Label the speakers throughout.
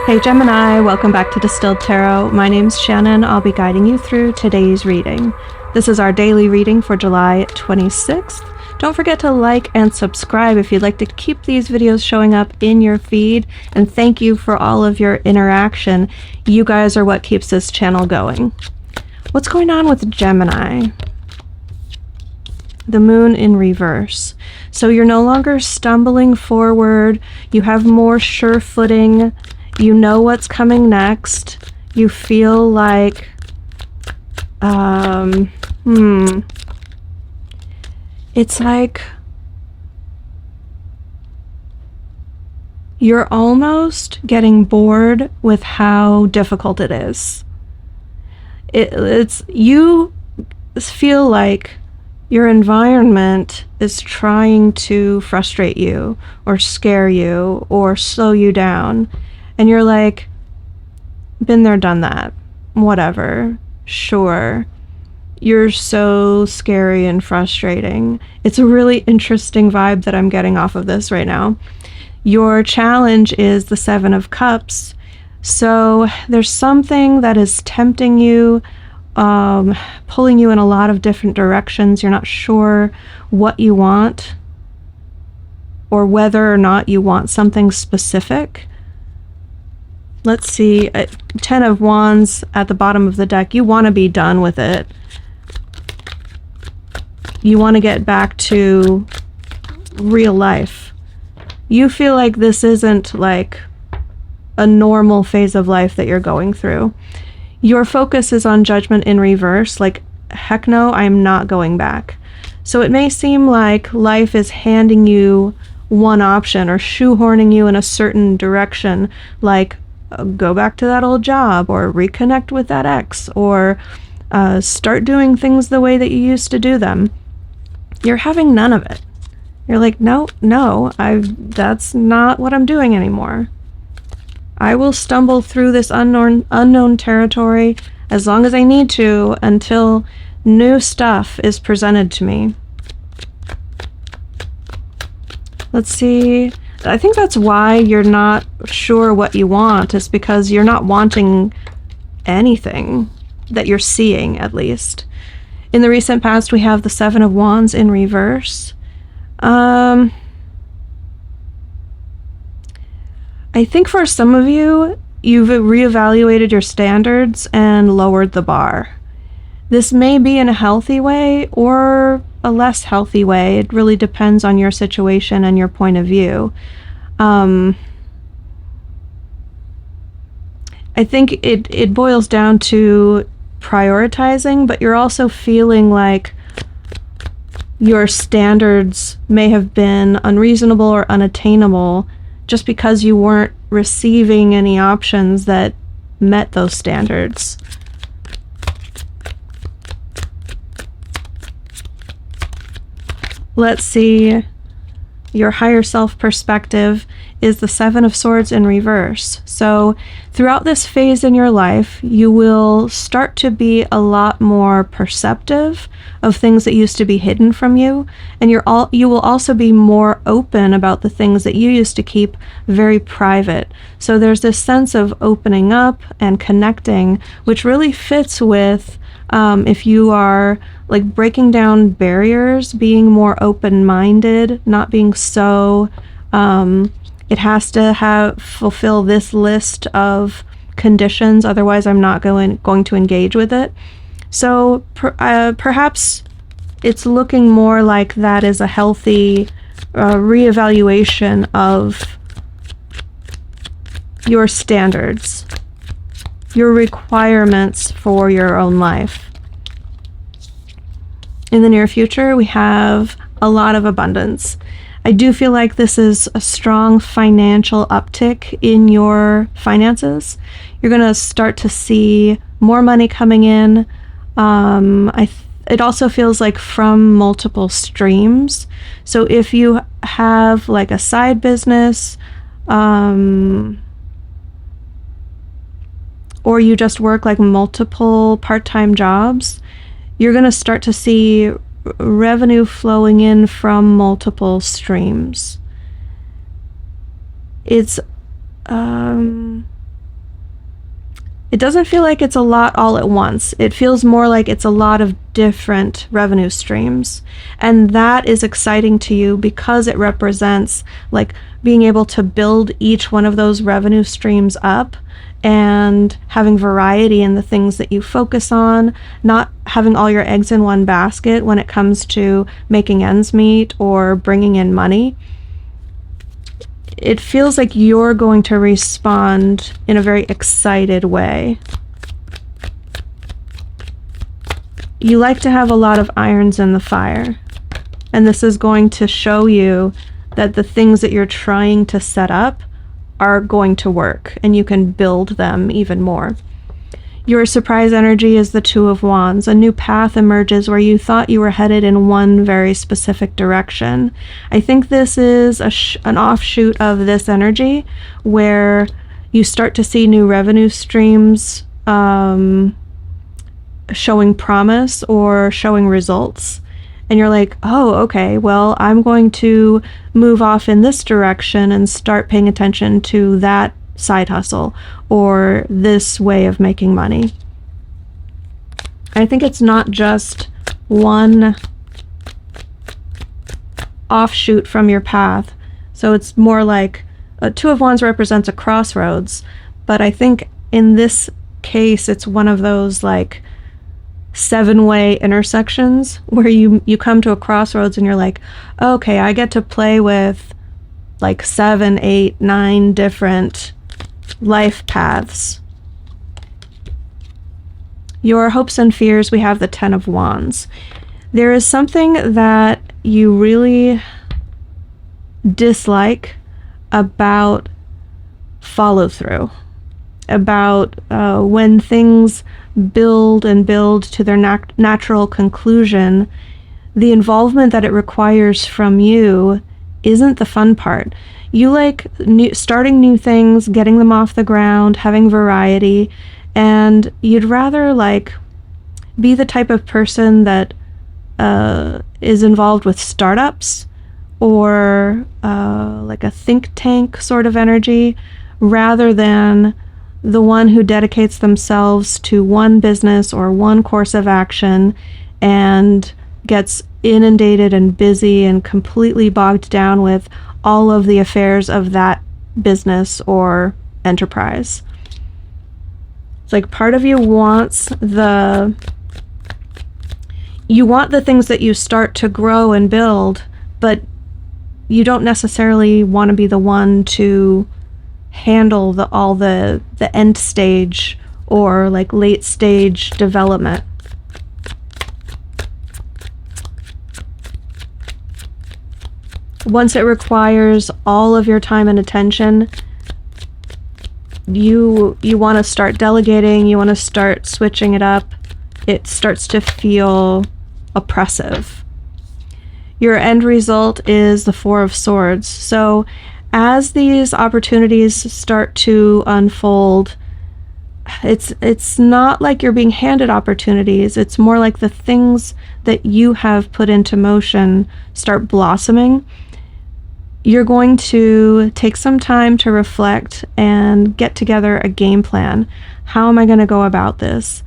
Speaker 1: Hey Gemini, welcome back to Distilled Tarot. My name's Shannon. I'll be guiding you through today's reading. This is our daily reading for July 26th. Don't forget to like and subscribe if you'd like to keep these videos showing up in your feed. And thank you for all of your interaction. You guys are what keeps this channel going. What's going on with Gemini? The moon in reverse. So you're no longer stumbling forward. You have more sure footing. You know what's coming next. You feel like, it's like you're almost getting bored with how difficult it is. You feel like your environment is trying to frustrate you or scare you or slow you down. And you're like, been there, done that, whatever, sure. You're so scary and frustrating. It's a really interesting vibe that I'm getting off of this right now. Your challenge is the Seven of Cups. So there's something that is tempting you, pulling you in a lot of different directions. You're not sure what you want or whether or not you want something specific. Let's see, 10 of Wands at the bottom of the deck. You want to be done with it. You want to get back to real life. You feel like this isn't like a normal phase of life that you're going through. Your focus is on Judgment in reverse, like, heck no, I'm not going back. So it may seem like life is handing you one option or shoehorning you in a certain direction, like, go back to that old job or reconnect with that ex or start doing things the way that you used to do them. You're having none of it. You're like, no, that's not what I'm doing anymore. I will stumble through this unknown territory as long as I need to until new stuff is presented to me. Let's see. I think that's why you're not sure what you want, is because you're not wanting anything that you're seeing, at least. In the recent past, we have the Seven of Wands in reverse. I think for some of you, you've reevaluated your standards and lowered the bar. This may be in a healthy way or a less healthy way. It really depends on your situation and your point of view. I think it boils down to prioritizing, but you're also feeling like your standards may have been unreasonable or unattainable just because you weren't receiving any options that met those standards. Let's see. Your higher self perspective is the Seven of Swords in reverse. So throughout this phase in your life, you will start to be a lot more perceptive of things that used to be hidden from you, and you will also be more open about the things that you used to keep very private. So there's this sense of opening up and connecting, which really fits with if you are like breaking down barriers, being more open-minded, not being so it has to fulfill this list of conditions, otherwise I'm not going to engage with it. So perhaps it's looking more like that is a healthy reevaluation of your standards, your requirements for your own life. In the near future, we have a lot of abundance. I do feel like this is a strong financial uptick in your finances. You're going to start to see more money coming in. It also feels like from multiple streams. So if you have like a side business, or you just work like multiple part-time jobs, you're going to start to see revenue flowing in from multiple streams. It's It doesn't feel like it's a lot all at once. It feels more like it's a lot of different revenue streams. And that is exciting to you because it represents like being able to build each one of those revenue streams up and having variety in the things that you focus on, not having all your eggs in one basket when it comes to making ends meet or bringing in money. It feels like you're going to respond in a very excited way. You like to have a lot of irons in the fire, and this is going to show you that the things that you're trying to set up are going to work, and you can build them even more. Your surprise energy is the Two of Wands. A new path emerges where you thought you were headed in one very specific direction. I think this is an offshoot of this energy where you start to see new revenue streams showing promise or showing results. And you're like, oh, okay, well, I'm going to move off in this direction and start paying attention to that side hustle or this way of making money. I think it's not just one offshoot from your path. So it's more like a Two of Wands represents a crossroads, but I think in this case it's one of those like 7-way intersections where you come to a crossroads and you're like, okay, I get to play with like 7, 8, 9 different life paths. Your hopes and fears, we have the Ten of Wands. There is something that you really dislike about follow through, about when things build and build to their natural conclusion. The involvement that it requires from you isn't the fun part. You like starting new things, getting them off the ground, having variety, and you'd rather like be the type of person that is involved with startups or like a think tank sort of energy, rather than the one who dedicates themselves to one business or one course of action and gets inundated and busy and completely bogged down with all of the affairs of that business or enterprise. It's like part of you wants the things that you start to grow and build, but you don't necessarily want to be the one to handle all the end stage or like late stage development. Once it requires all of your time and attention, you want to start delegating, you want to start switching it up. It starts to feel oppressive. Your end result is the Four of Swords. So as these opportunities start to unfold, it's not like you're being handed opportunities. It's more like the things that you have put into motion start blossoming. You're going to take some time to reflect and get together a game plan. How am I going to go about this?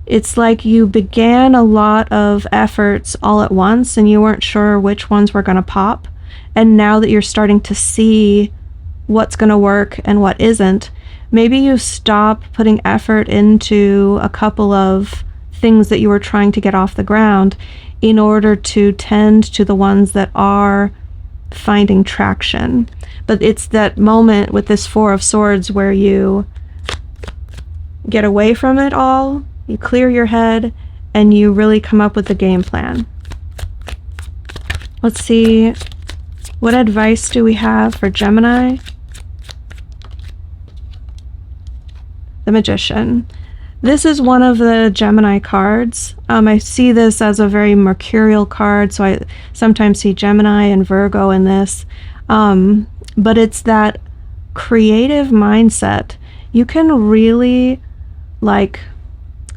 Speaker 1: It's like you began a lot of efforts all at once and you weren't sure which ones were going to pop. And now that you're starting to see what's going to work and what isn't, maybe you stop putting effort into a couple of things that you were trying to get off the ground in order to tend to the ones that are finding traction. But it's that moment with this Four of Swords where you get away from it all, you clear your head, and you really come up with a game plan. Let's see, what advice do we have for Gemini? The Magician. This is one of the Gemini cards. I see this as a very mercurial card, so I sometimes see Gemini and Virgo in this. But it's that creative mindset. You can really like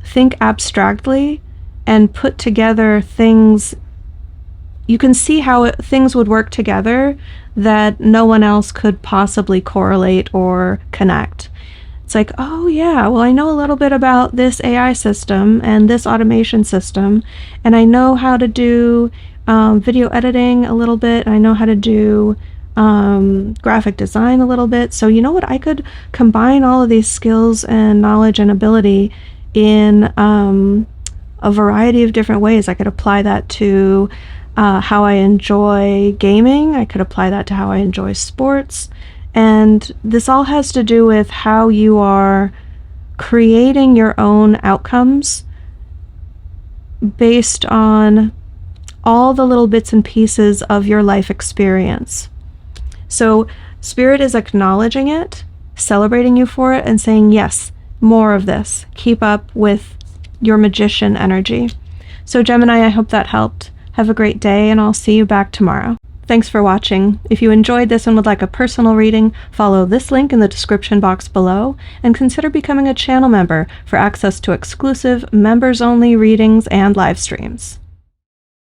Speaker 1: think abstractly and put together things. You can see how things would work together that no one else could possibly correlate or connect. It's like, oh yeah, well, I know a little bit about this AI system and this automation system, and I know how to do video editing a little bit. I know how to do graphic design a little bit. So you know what? I could combine all of these skills and knowledge and ability in a variety of different ways. I could apply that to how I enjoy gaming. I could apply that to how I enjoy sports. And this all has to do with how you are creating your own outcomes based on all the little bits and pieces of your life experience. So Spirit is acknowledging it, celebrating you for it, and saying, yes, more of this. Keep up with your magician energy. So Gemini, I hope that helped. Have a great day, and I'll see you back tomorrow. Thanks for watching. If you enjoyed this and would like a personal reading, follow this link in the description box below, and consider becoming a channel member for access to exclusive, members-only readings and live streams.